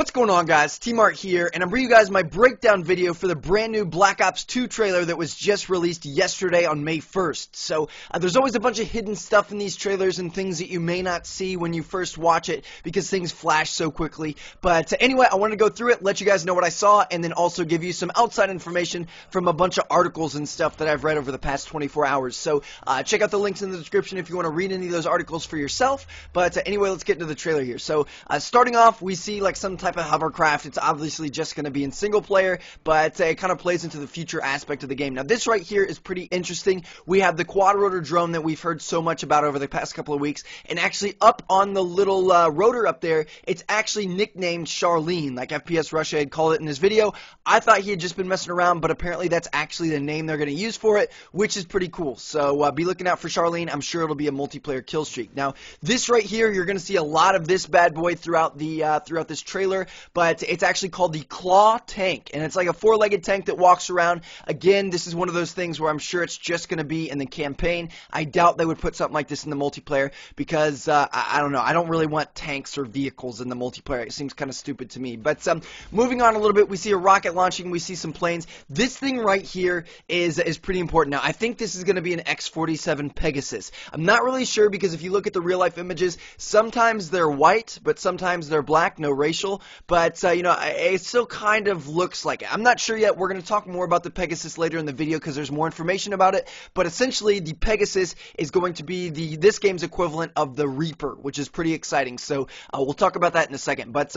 What's going on, guys? T-Mart here, and I'm bringing you guys my breakdown video for the brand new Black Ops 2 trailer that was just released yesterday on May 1st. So, there's always a bunch of hidden stuff in these trailers and things that you may not see when you first watch it because things flash so quickly. But anyway, I wanted to go through it, let you guys know what I saw, and then also give you some outside information from a bunch of articles and stuff that I've read over the past 24 hours. So, check out the links in the description if you want to read any of those articles for yourself. But anyway, let's get into the trailer here. So, starting off, we see like some type of hovercraft. It's obviously just going to be in single player, but it kind of plays into the future aspect of the game. Now, this right here is pretty interesting. We have the quad rotor drone that we've heard so much about over the past couple of weeks, and actually up on the little rotor up there, it's actually nicknamed Charlene, like FPS Russia had called it in his video. I thought he had just been messing around, but apparently that's actually the name they're going to use for it, which is pretty cool. So be looking out for Charlene. I'm sure it'll be a multiplayer kill streak. Now, this right here, you're going to see a lot of this bad boy throughout this trailer, but it's actually called the Claw Tank, and it's like a four-legged tank that walks around. Again, this is one of those things where I'm sure it's just going to be in the campaign. I doubt they would put something like this in the multiplayer because, I don't know, I don't really want tanks or vehicles in the multiplayer. It seems kind of stupid to me. But moving on a little bit, we see a rocket launching, we see some planes. This thing right here is pretty important. Now, I think this is going to be an X-47 Pegasus. I'm not really sure because if you look at the real-life images, sometimes they're white, but sometimes they're black, no racial. But, you know, it still kind of looks like it. I'm not sure yet. We're going to talk more about the Pegasus later in the video because there's more information about it. But essentially, the Pegasus is going to be this game's equivalent of the Reaper, which is pretty exciting. So, we'll talk about that in a second. But,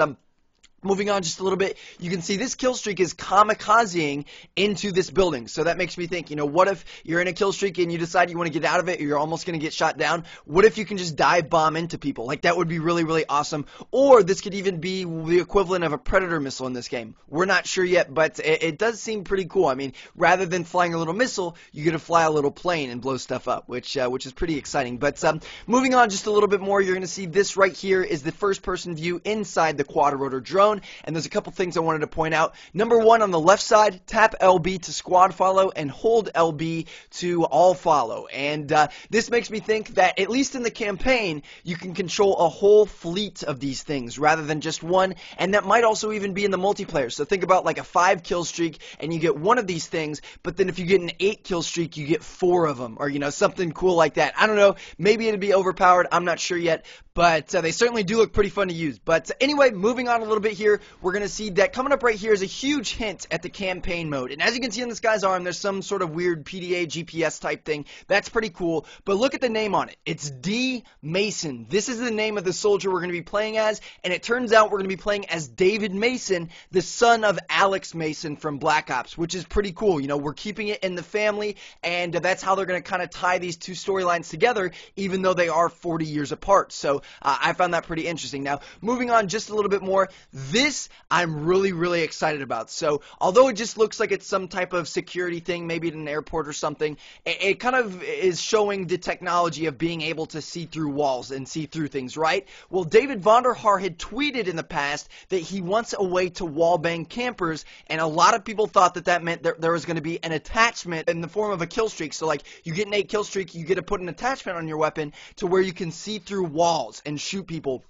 moving on just a little bit, you can see this kill streak is kamikazing into this building. So that makes me think, you know, what if you're in a kill streak and you decide you want to get out of it or you're almost going to get shot down? What if you can just dive bomb into people? Like, that would be really, really awesome. Or this could even be the equivalent of a Predator missile in this game. We're not sure yet, but it does seem pretty cool. I mean, rather than flying a little missile, you get to fly a little plane and blow stuff up, which is pretty exciting. But moving on just a little bit more, you're going to see this right here is the first-person view inside the quad rotor drone. And there's a couple things I wanted to point out. Number one, on the left side, tap LB to squad follow and hold LB to all follow. And this makes me think that, at least in the campaign, you can control a whole fleet of these things rather than just one. And that might also even be in the multiplayer. So think about like a 5-kill streak and you get one of these things, but then if you get an 8-kill streak, you get 4 of them. Or, you know, something cool like that. I don't know. Maybe it'd be overpowered. I'm not sure yet. But they certainly do look pretty fun to use. But anyway, moving on a little bit here, we're going to see that coming up right here is a huge hint at the campaign mode. And as you can see on this guy's arm, there's some sort of weird PDA GPS type thing. That's pretty cool. But look at the name on it. It's D. Mason. This is the name of the soldier we're going to be playing as. And it turns out we're going to be playing as David Mason, the son of Alex Mason from Black Ops, which is pretty cool. You know, we're keeping it in the family. And that's how they're going to kind of tie these two storylines together, even though they are 40 years apart. So I found that pretty interesting. Now, moving on just a little bit more, this I'm really, really excited about. So, although it just looks like it's some type of security thing, maybe at an airport or something, it kind of is showing the technology of being able to see through walls and see through things, right? Well, David Vonderhaar had tweeted in the past that he wants a way to wallbang campers, and a lot of people thought that that meant that there was going to be an attachment in the form of a kill streak. So, like, you get an 8-kill streak, you get to put an attachment on your weapon to where you can see through walls and shoot people,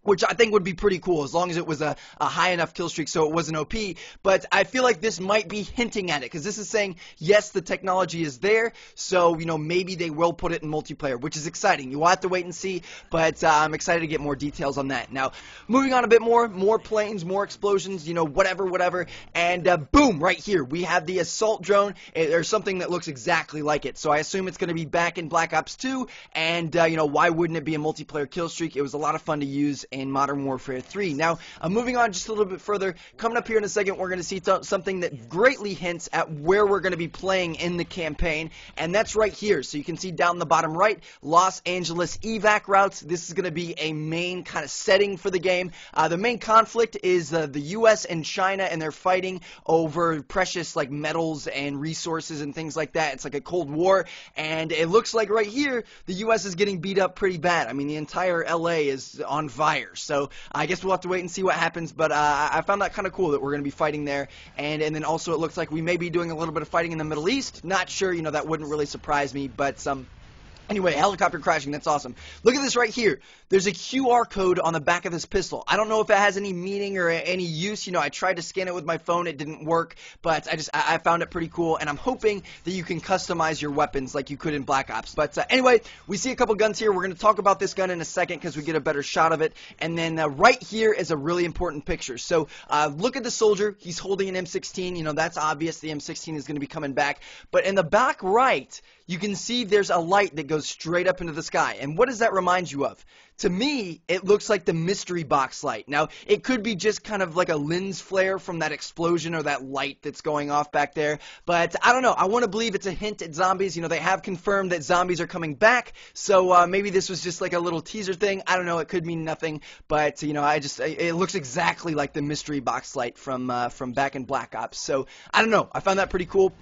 which I think would be pretty cool as long as it was a high enough kill streak so it wasn't OP. But I feel like this might be hinting at it because this is saying, yes, the technology is there, so, you know, maybe they will put it in multiplayer, which is exciting. You'll have to wait and see, but I'm excited to get more details on that. Now, moving on a bit more planes, more explosions, you know, whatever, and boom, right here, we have the assault drone. There's something that looks exactly like it, so I assume it's going to be back in Black Ops 2, and, you know, why wouldn't it be a multiplayer kill streak? It was a lot of fun to use in Modern Warfare 3. Now, moving on just a little bit further, coming up here in a second, we're going to see something that greatly hints at where we're going to be playing in the campaign, and that's right here. So you can see down the bottom right, Los Angeles evac routes. This is going to be a main kind of setting for the game. The main conflict is the US and China, and they're fighting over precious, like, metals and resources and things like that. It's like a Cold War, and it looks like right here, the US is getting beat up pretty bad. I mean, the entire LA is on fire. So I guess we'll have to wait and see what happens, but I found that kind of cool that we're going to be fighting there, and then also it looks like we may be doing a little bit of fighting in the Middle East. Not sure, you know, that wouldn't really surprise me, but Anyway, helicopter crashing, that's awesome. Look at this right here. There's a QR code on the back of this pistol. I don't know if it has any meaning or any use. You know, I tried to scan it with my phone. It didn't work, but I found it pretty cool, and I'm hoping that you can customize your weapons like you could in Black Ops. But anyway, we see a couple guns here. We're going to talk about this gun in a second because we get a better shot of it. And then right here is a really important picture. So look at the soldier. He's holding an M16. You know, that's obvious. The M16 is going to be coming back. But in the back right, you can see there's a light that goes straight up into the sky. And what does that remind you of? To me, it looks like the mystery box light. Now, it could be just kind of like a lens flare from that explosion or that light that's going off back there. But I don't know. I want to believe it's a hint at zombies. You know, they have confirmed that zombies are coming back. So maybe this was just like a little teaser thing. I don't know. It could mean nothing. But, you know, it looks exactly like the mystery box light from back in Black Ops. So I don't know. I found that pretty cool.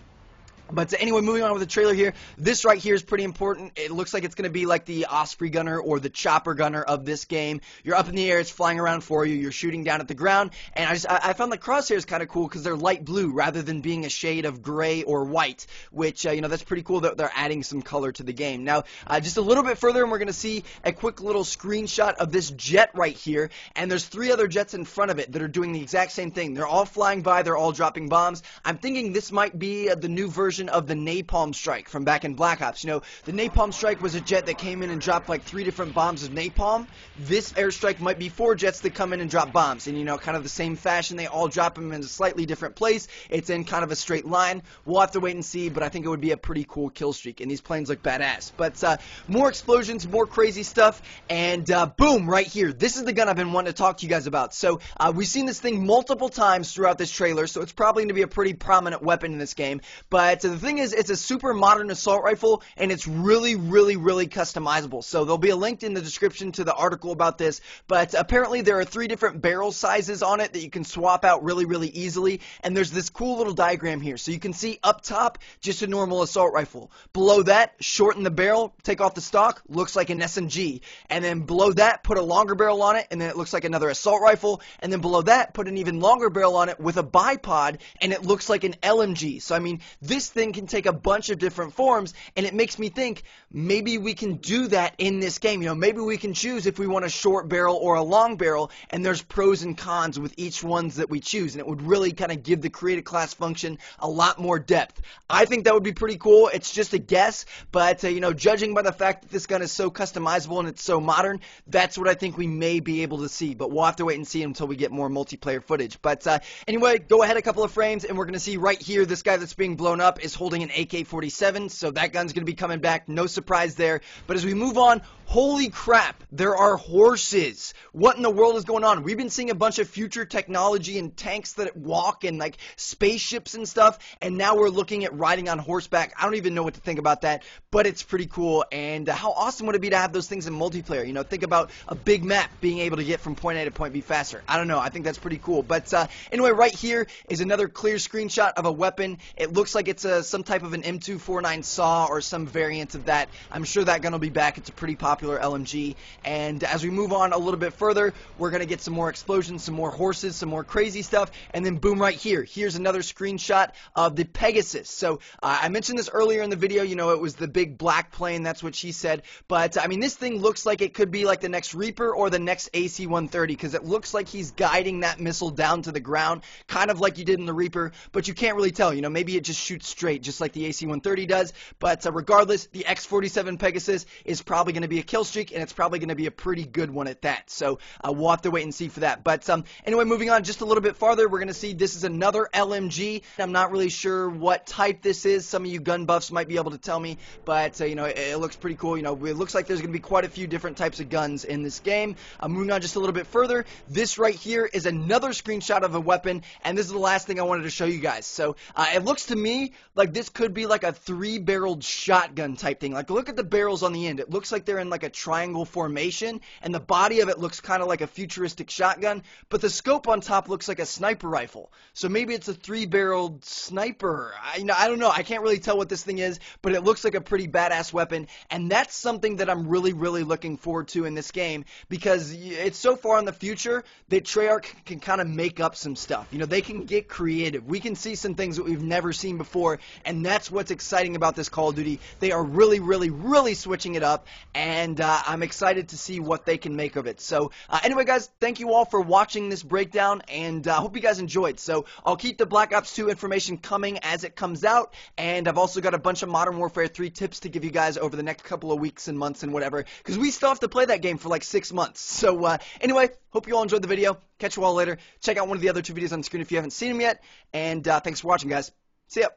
But anyway, moving on with the trailer here, this right here is pretty important. It looks like it's going to be like the Osprey gunner or the chopper gunner of this game. You're up in the air, it's flying around for you, you're shooting down at the ground, and I found the crosshairs kind of cool because they're light blue rather than being a shade of gray or white, which, you know, that's pretty cool that they're adding some color to the game. Now, just a little bit further, and we're going to see a quick little screenshot of this jet right here, and there's 3 other jets in front of it that are doing the exact same thing. They're all flying by, they're all dropping bombs. I'm thinking this might be the new version of the napalm strike from back in Black Ops. You know, the napalm strike was a jet that came in and dropped like 3 different bombs of napalm. This airstrike might be 4 jets that come in and drop bombs, and you know, kind of the same fashion. They all drop them in a slightly different place. It's in kind of a straight line. We'll have to wait and see, but I think it would be a pretty cool kill streak, and these planes look badass. But more explosions, more crazy stuff, and boom, right here. This is the gun I've been wanting to talk to you guys about. So we've seen this thing multiple times throughout this trailer, so it's probably going to be a pretty prominent weapon in this game. But the thing is, it's a super modern assault rifle, and it's really, really, really customizable. So there'll be a link in the description to the article about this, but apparently there are 3 different barrel sizes on it that you can swap out really, really easily, and there's this cool little diagram here. So you can see up top, just a normal assault rifle. Below that, shorten the barrel, take off the stock, looks like an SMG. And then below that, put a longer barrel on it, and then it looks like another assault rifle. And then below that, put an even longer barrel on it with a bipod, and it looks like an LMG. So I mean, this thing can take a bunch of different forms, and it makes me think maybe we can do that in this game. You know, maybe we can choose if we want a short barrel or a long barrel, and there's pros and cons with each ones that we choose, and it would really kind of give the created class function a lot more depth. I think that would be pretty cool. It's just a guess, but you know, judging by the fact that this gun is so customizable and it's so modern, that's what I think we may be able to see, but we'll have to wait and see until we get more multiplayer footage. But anyway, go ahead a couple of frames, and we're going to see right here, this guy that's being blown up is holding an AK-47, so that gun's going to be coming back. No surprise there. But as we move on, holy crap, there are horses. What in the world is going on? We've been seeing a bunch of future technology and tanks that walk and like spaceships and stuff, and now we're looking at riding on horseback. I don't even know what to think about that, but it's pretty cool. And how awesome would it be to have those things in multiplayer? You know, think about a big map being able to get from point A to point B faster. I don't know. I think that's pretty cool. But anyway, right here is another clear screenshot of a weapon. It looks like it's some type of an M249 saw or some variant of that. I'm sure that gun will be back. It's a pretty popular LMG. And as we move on a little bit further, we're going to get some more explosions, some more horses, some more crazy stuff, and then boom, right here. Here's another screenshot of the Pegasus. So I mentioned this earlier in the video. You know, it was the big black plane. That's what she said. But I mean, this thing looks like it could be like the next Reaper or the next AC-130, because it looks like he's guiding that missile down to the ground, kind of like you did in the Reaper, but you can't really tell. You know, maybe it just shoots straight, just like the AC-130 does. But regardless, the X-47 Pegasus is probably going to be a kill streak, and it's probably going to be a pretty good one at that. So we'll have to wait and see for that. But anyway, moving on just a little bit farther, we're going to see this is another LMG. I'm not really sure what type this is. Some of you gun buffs might be able to tell me, but you know, it looks pretty cool. You know, it looks like there's going to be quite a few different types of guns in this game. Moving on just a little bit further, this right here is another screenshot of a weapon, and this is the last thing I wanted to show you guys. So it looks to me like this could be like a 3-barreled shotgun type thing. Like, look at the barrels on the end. It looks like they're in like like a triangle formation, and the body of it looks kind of like a futuristic shotgun, but the scope on top looks like a sniper rifle. So maybe it's a 3-barreled sniper. I don't know. I can't really tell what this thing is, but it looks like a pretty badass weapon, and that's something that I'm really, really looking forward to in this game, because it's so far in the future that Treyarch can kind of make up some stuff. They can get creative. We can see some things that we've never seen before, and that's what's exciting about this Call of Duty. They are really, really, really switching it up, and I'm excited to see what they can make of it. So anyway, guys, thank you all for watching this breakdown, and I hope you guys enjoyed. So I'll keep the Black Ops 2 information coming as it comes out, and I've also got a bunch of Modern Warfare 3 tips to give you guys over the next couple of weeks and months and whatever, because we still have to play that game for like 6 months. So anyway, hope you all enjoyed the video. Catch you all later. Check out one of the other 2 videos on the screen if you haven't seen them yet, and thanks for watching, guys. See ya.